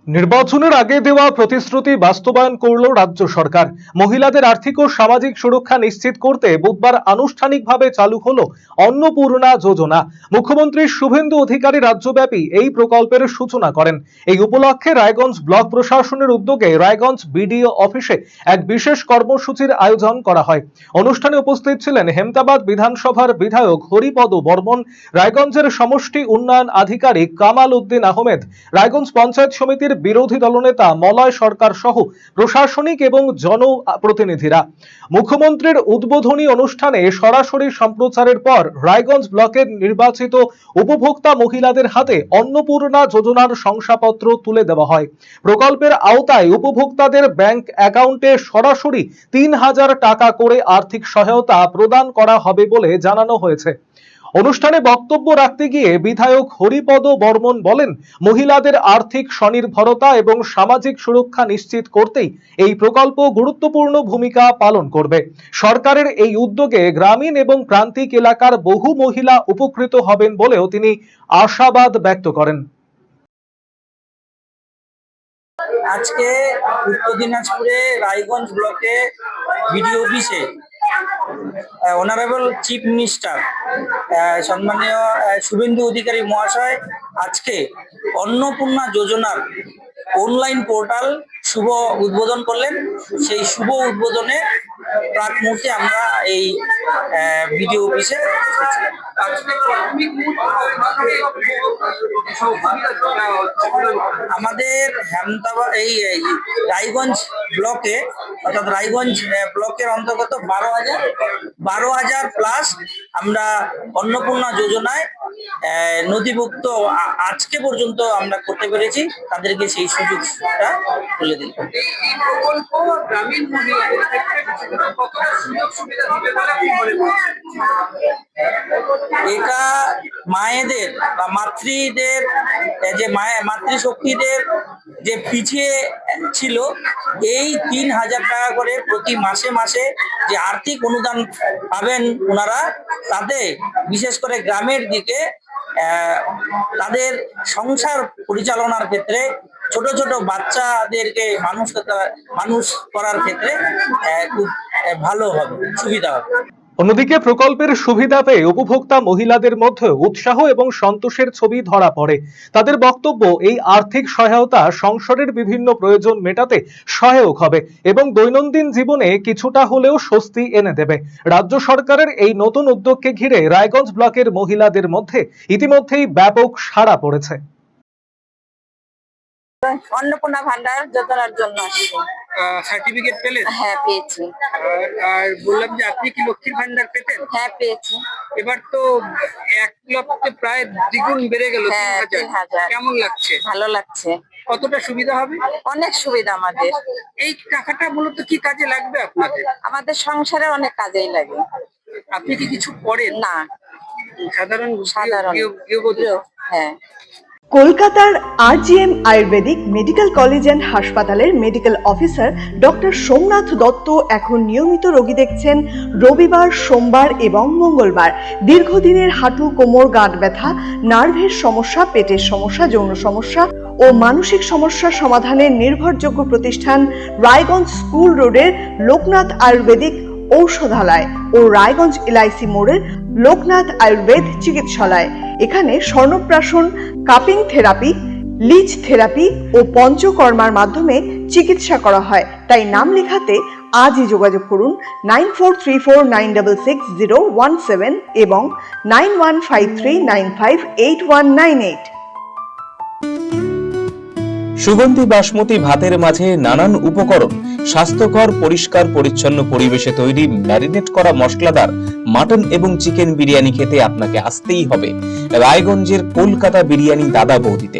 নির্বাচনের আগে দেওয়া প্রতিশ্রুতি বাস্তবায়ন করল রাজ্য সরকার। মহিলাদের আর্থিক ও সামাজিক সুরক্ষা নিশ্চিত করতে বুধবার আনুষ্ঠানিকভাবে চালু হলো অন্নপূর্ণা যোজনা। মুখ্যমন্ত্রী শুভেন্দু অধিকারী রাজ্যব্যাপী এই প্রকল্পের সূচনা করেন। এই উপলক্ষে রায়গঞ্জ ব্লক প্রশাসনের উদ্যোগে রায়গঞ্জ বিডিও অফিসে এক বিশেষ কর্মসূচির আয়োজন করা হয়। অনুষ্ঠানে উপস্থিত ছিলেন হেমতাবাদ বিধানসভার বিধায়ক হরিপদ বর্মন, রায়গঞ্জের সমষ্টি উন্নয়ন আধিকারিক কামাল উদ্দিন আহমেদ, রায়গঞ্জ পঞ্চায়েত সমিতির বিরোধী দলনেতা মলয় সরকার সহ প্রশাসনিক এবং জনপ্রতিনিধিরা। মুখ্যমন্ত্রীর উদ্বোধনী অনুষ্ঠানে সরাসরি সম্প্রচারের পর রায়গঞ্জ ব্লকের নির্বাচিত উপভোক্তা মহিলাদের হাতে অন্নপূর্ণা যোজনার শংসাপত্র তুলে দেওয়া হয়। প্রকল্পের আওতায় উপভোক্তাদের ব্যাংক অ্যাকাউন্টে সরাসরি ৩,০০০ টাকা করে আর্থিক সহায়তা প্রদান করা হবে বলে জানানো হয়েছে। অনুষ্ঠানে বক্তব্য রাখতে গিয়ে বিধায়ক হরিপদ বর্মন বলেন, মহিলাদের আর্থিক স্বনির্ভরতা এবং সামাজিক সুরক্ষা নিশ্চিত করতেই এই প্রকল্প গুরুত্বপূর্ণ ভূমিকা পালন করবে। সরকারের এই উদ্যোগে গ্রামীণ এবং প্রান্তিক এলাকার বহু মহিলা উপকৃত হবেন বলেও তিনি আশাবাদ ব্যক্ত করেন। আজকে উত্তর দিনাজপুরে রায়গঞ্জ ব্লকে বিডিও অফিসে অনারেবল চিফ মিনিস্টার সম্মানীয় শুভেন্দু অধিকারী মহাশয় আজকে অন্নপূর্ণা যোজনার অনলাইন পোর্টাল শুভ উদ্বোধন করলেন। সেই শুভ উদ্বোধনে প্রাক মুহূর্তে আমরা এই বিডিও অফিসে আমাদের হেমতাবাদ এই রায়গঞ্জ ব্লকে অর্থাৎ রায়গঞ্জ ব্লকের অন্তর্গত 12,000 প্লাস আমরা অন্নপূর্ণা যোজনায় নথিভুক্ত আজকে পর্যন্ত আমরা করতে পেরেছি। তাদেরকে সেই সুযোগটা তুলে দিল। এটা মায়েদের বা মাতৃদের যে মাতৃশক্তিদের যে পিছিয়ে ছিল, এই 3,000 টাকা করে প্রতি মাসে মাসে যে আর্থিক অনুদান পাবেন ওনারা, তাতে বিশেষ করে গ্রামের দিকে তাদের সংসার পরিচালনার ক্ষেত্রে ছোট ছোট বাচ্চাদেরকে মানুষ করার ক্ষেত্রে খুব ভালো হবে, সুবিধা হবে। অন্যদিকে প্রকল্পের সুবিধা পেয়ে উপভোক্তা মহিলাদের মধ্যে উৎসাহ এবং সন্তোষের ছবি ধরা পড়ে। তাদের বক্তব্য, এই আর্থিক সহায়তা সংসারের বিভিন্ন প্রয়োজন মেটাতে সহায়ক হবে এবং দৈনন্দিন জীবনে কিছুটা হলেও স্বস্তি এনে দেবে। রাজ্য সরকারের এই নতুন উদ্যোগকে ঘিরে রায়গঞ্জ ব্লকের মহিলাদের মধ্যে ইতিমধ্যেই ব্যাপক সাড়া পড়েছে। অন্নপূর্ণা ভান্ডার যোজনার জন্য সার্টিফিকেট পেলেন? হ্যাঁ, পেয়েছি। আর বললাম যে আপনি কি লক্ষ্মীর ভান্ডার পেতেন? হ্যাঁ, পেয়েছি। এবার তো 1 লক্ষে প্রায় দ্বিগুণ বেড়ে গেল। 3,000। কেমন লাগছে? ভালো লাগছে। কতটা সুবিধা হবে? অনেক সুবিধা আমাদের। এই টাকাটা মূলত কি কাজে লাগবে আপনাদের? আমাদের সংসারে অনেক কাজেই লাগে। আপনি কি কিছু করেন? না, সাধারণ গৃহবধূ। হ্যাঁ। কলকাতার RGM Ayurvedic medical college and হাসপাতালের medical officer doctor Somnath Dutta এখন নিয়মিত রোগী দেখছেন রবিবার, সোমবার এবং মঙ্গলবার। দীর্ঘদিনের হাঁটু, কোমর, গাঁট ব্যথা, নার্ভের সমস্যা, পেটের সমস্যা, যৌন সমস্যা ও মানসিক সমস্যা সমাধানের নির্ভরযোগ্য প্রতিষ্ঠান রায়গঞ্জ স্কুল রোডের লোকনাথ আয়ুর্বেদিক ঔষধালয় ও রায়গঞ্জ LIC মোড়ের লোকনাথ আয়ুর্বেদ চিকিৎসালয়। এখানে স্বর্ণপ্রাশন, কাপিং থেরাপি, লিচ থেরাপি ও পঞ্চকর্মার মাধ্যমে চিকিৎসা করা হয়। তাই নাম লেখাতে আজই যোগাযোগ করুন 9434966017 এবং 9153958198। সুগন্ধি বাসমতি ভাতের মাঝে নানান উপকরণ, স্বাস্থ্যকর, পরিষ্কার পরিচ্ছন্ন পরিবেশে তৈরি ম্যারিনেট করা মশলাদার মাটন এবং চিকেন বিরিয়ানি খেতে আপনাকে আসতেই হবে রায়গঞ্জের কলকাতা বিরিয়ানি দাদা বৌদিতে।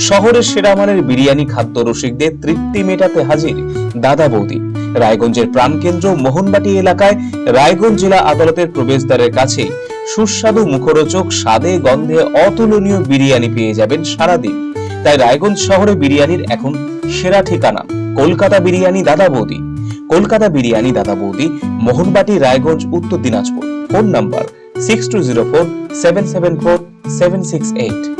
শহরের সেরা মানের বিরিয়ানি খাদ্য রসিকদের তৃপ্তি মেটাতে হাজির দাদা বৌদি। রায়গঞ্জের প্রাণকেন্দ্র মোহনবাটি এলাকায় রায়গঞ্জ জেলা আদালতের প্রবেশদ্বারের কাছে সুস্বাদু, মুখরোচক, স্বাদে গন্ধে অতুলনীয় বিরিয়ানি পেয়ে যাবেন সারাদিন। তাই রায়গঞ্জ শহরে বিরিয়ানির এখন সেরা ঠিকানা কলকাতা বিরিয়ানি দাদা বৌদি। কলকাতা বিরিয়ানি দাদা বৌদি, মোহনবাটি, রায়গঞ্জ, উত্তর দিনাজপুর। Phone number 6204774768।